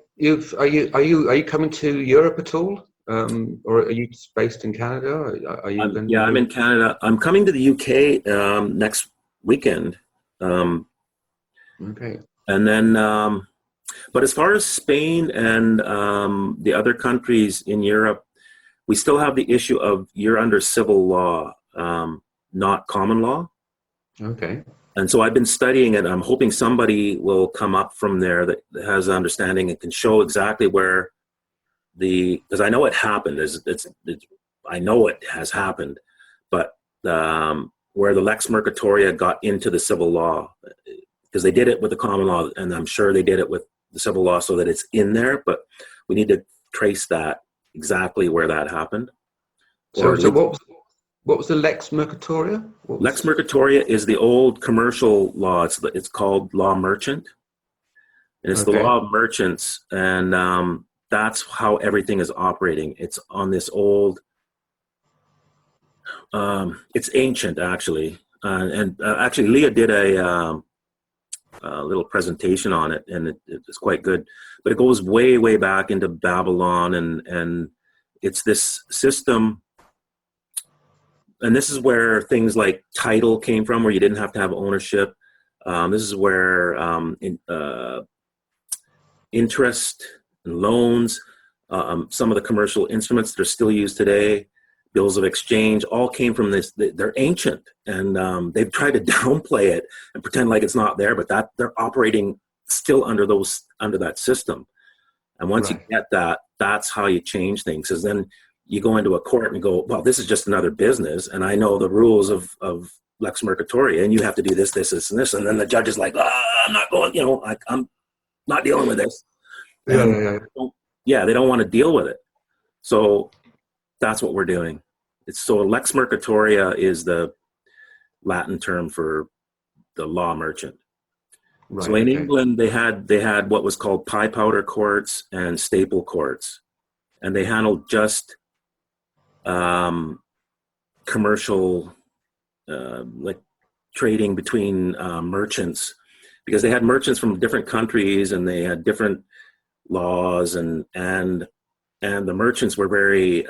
are you coming to Europe at all, or are you based in Canada? Are you going to Yeah, I'm be? in Canada. I'm coming to the UK next weekend, Okay. and then. But as far as Spain and the other countries in Europe, we still have the issue of you're under civil law, not common law. Okay. And so I've been studying it. I'm hoping somebody will come up from there that has understanding and can show exactly where because I know it happened. I know it has happened, but where the Lex Mercatoria got into the civil law, because they did it with the common law, and I'm sure they did it with the civil law so that it's in there, but we need to trace that exactly where that happened. So, what was the Lex Mercatoria? Lex Mercatoria is the old commercial law. It's called law merchant, and it's the Okay. law of merchants, and that's how everything is operating. It's on this old. It's ancient, actually, and actually, Leah did a little presentation on it, and it's quite good. But it goes way, way back into Babylon, and it's this system. And this is where things like title came from, where you didn't have to have ownership. This is where interest and loans, some of the commercial instruments that are still used today, bills of exchange, all came from this. They're ancient, and they've tried to downplay it and pretend like it's not there, but that they're operating still under that system. And once you get that, that's how you change things. Because then you go into a court and go, well, this is just another business, and I know the rules of Lex Mercatoria, and you have to do this, this, this, and this. And then the judge is like, I'm not going, I'm not dealing with this. And they don't want to deal with it. So that's what we're doing. So Lex Mercatoria is the Latin term for the law merchant. Right, so in England, they had what was called pie powder courts and staple courts, and they handled just commercial, like trading between merchants, because they had merchants from different countries and they had different laws, and the merchants were very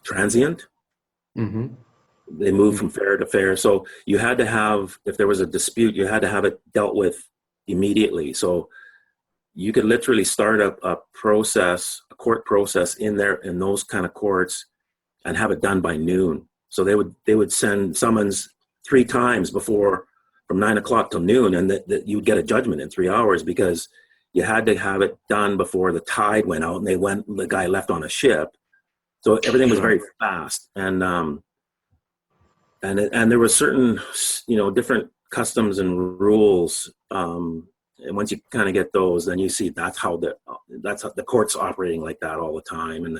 transient. Mm-hmm. They moved from fair to fair. So you had to have, if there was a dispute, you had to have it dealt with immediately. So you could literally start a court process in those kind of courts and have it done by noon. So they would send summons 3 times before, from 9 o'clock till noon, and that you'd get a judgment in 3 hours, because you had to have it done before the tide went out and the guy left on a ship. So everything was very fast. And there were certain, different customs and rules. And once you kind of get those, then you see that's how the court's operating like that all the time, and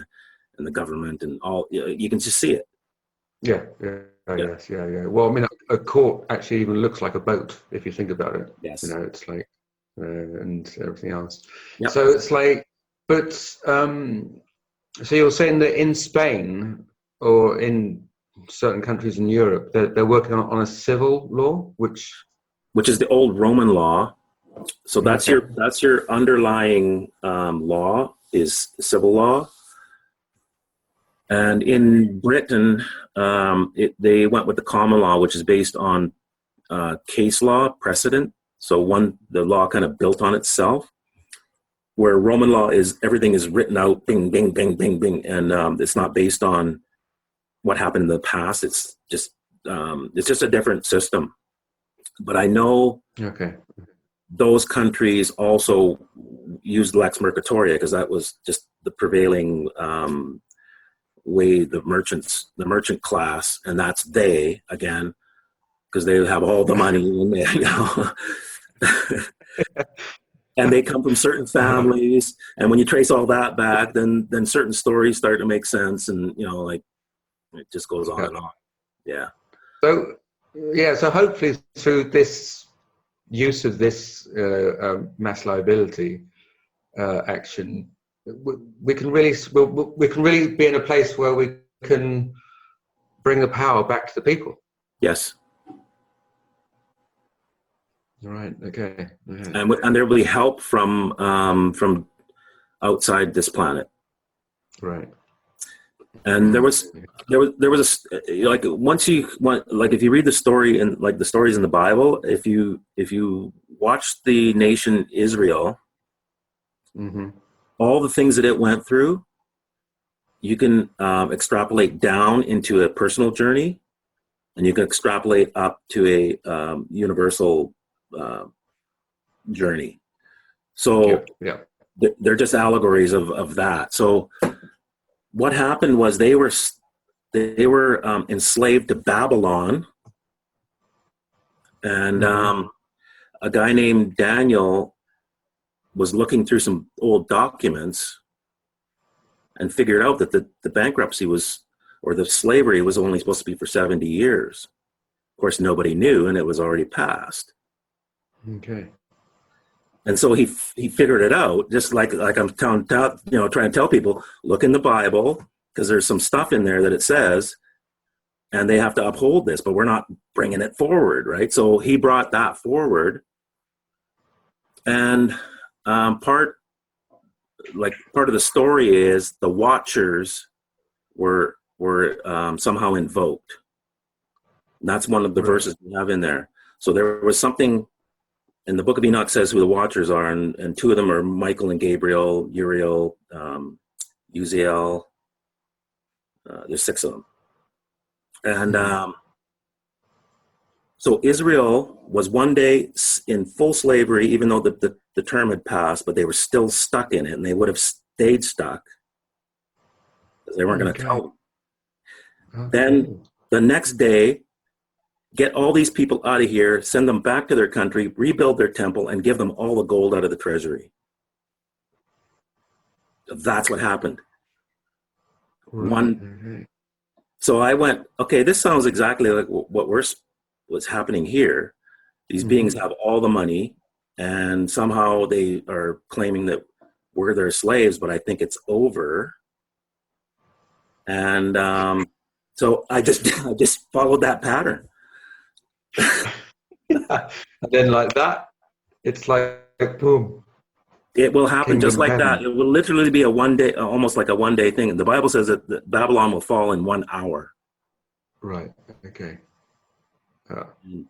the government and all. You can just see it. Yeah. Well, I mean, a court actually even looks like a boat if you think about it. Yes. It's like and everything else. Yep. So it's like, but so you're saying that in Spain or in certain countries in Europe, they're working on a civil law, which is the old Roman law. So that's your underlying law is civil law. And in Britain, they went with the common law, which is based on case law precedent. So the law kind of built on itself. where Roman law is everything is written out, bing, bing, bing, bing, bing, and it's not based on what happened in the past. It's just a different system. But I know those countries also used lex mercatoria because that was just the prevailing way the merchant class, and that's they again, because they have all the money and and they come from certain families, and when you trace all that back, then certain stories start to make sense, and like it just goes on and on. Yeah. So hopefully through this use of this mass liability action, we can really be in a place where we can bring the power back to the people. Yes. Right. Okay. And there will be help from outside this planet. Right. And there was like if you read the story and like the stories in the Bible, if you watch the nation Israel, all the things that it went through, you can extrapolate down into a personal journey, and you can extrapolate up to a universal journey. So they're just allegories of that. So what happened was they were enslaved to Babylon, and a guy named Daniel was looking through some old documents and figured out that the bankruptcy or the slavery was only supposed to be for 70 years. Of course, nobody knew, and it was already passed. Okay. And so he figured it out, just like I'm trying to tell people, look in the Bible, because there's some stuff in there that it says, and they have to uphold this, but we're not bringing it forward, right? So he brought that forward, and part of the story is the Watchers were somehow invoked. And that's one of the verses we have in there. So there was something. And the Book of Enoch says who the Watchers are, and two of them are Michael and Gabriel, Uriel, Uziel. There's 6 of them. And so Israel was one day in full slavery, even though the term had passed, but they were still stuck in it, and they would have stayed stuck because they weren't going to tell them. Okay. Then the next day, get all these people out of here, send them back to their country, rebuild their temple, and give them all the gold out of the treasury. That's what happened. So I went, okay, this sounds exactly like what's happening here. These beings have all the money, and somehow they are claiming that we're their slaves, but I think it's over. And so I just followed that pattern. And then like that, it's like boom. It will happen Kingdom just like heaven. That. It will literally be a one day, almost like a one day thing. The Bible says that Babylon will fall in 1 hour. Right. Okay.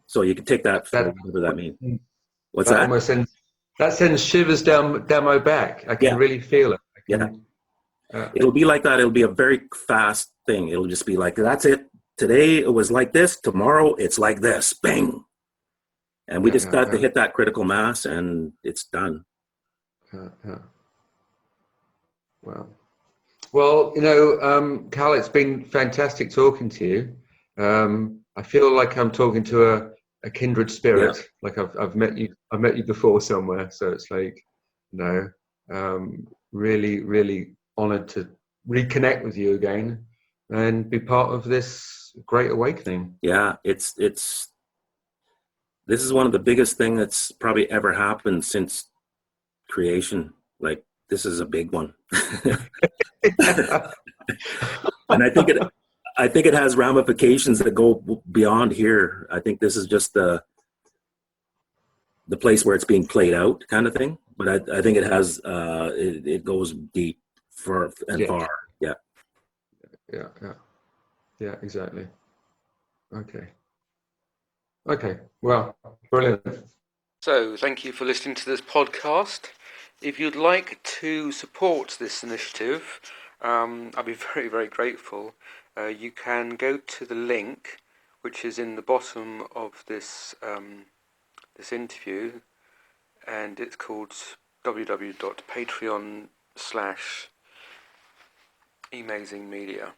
So you can take that for whatever that means. What's that? That almost sends shivers down my back. I can really feel it. It'll be like that. It'll be a very fast thing. It'll just be like, that's it. Today it was like this. Tomorrow it's like this. Bang. And we just got to hit that critical mass, and it's done. Wow. Well, Cal, it's been fantastic talking to you. I feel like I'm talking to a kindred spirit. Yeah. Like I've met you before somewhere. So it's like, really, really honored to reconnect with you again and be part of this great awakening. Yeah, this is one of the biggest things that's probably ever happened since creation. Like, this is a big one. And I think it has ramifications that go beyond here. I think this is just the place where it's being played out, kind of thing. But I think it has it goes deep far. Yeah. Yeah, exactly. Okay. Well, brilliant. So, thank you for listening to this podcast. If you'd like to support this initiative, I'd be very, very grateful. You can go to the link, which is in the bottom of this this interview, and it's called www.patreon.com/amazingmedia.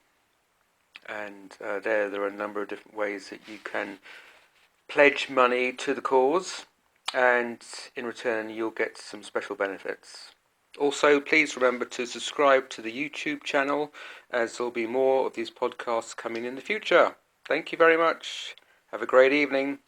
And there are a number of different ways that you can pledge money to the cause, and in return you'll get some special benefits. Also, please remember to subscribe to the YouTube channel, as there'll be more of these podcasts coming in the future. Thank you very much. Have a great evening.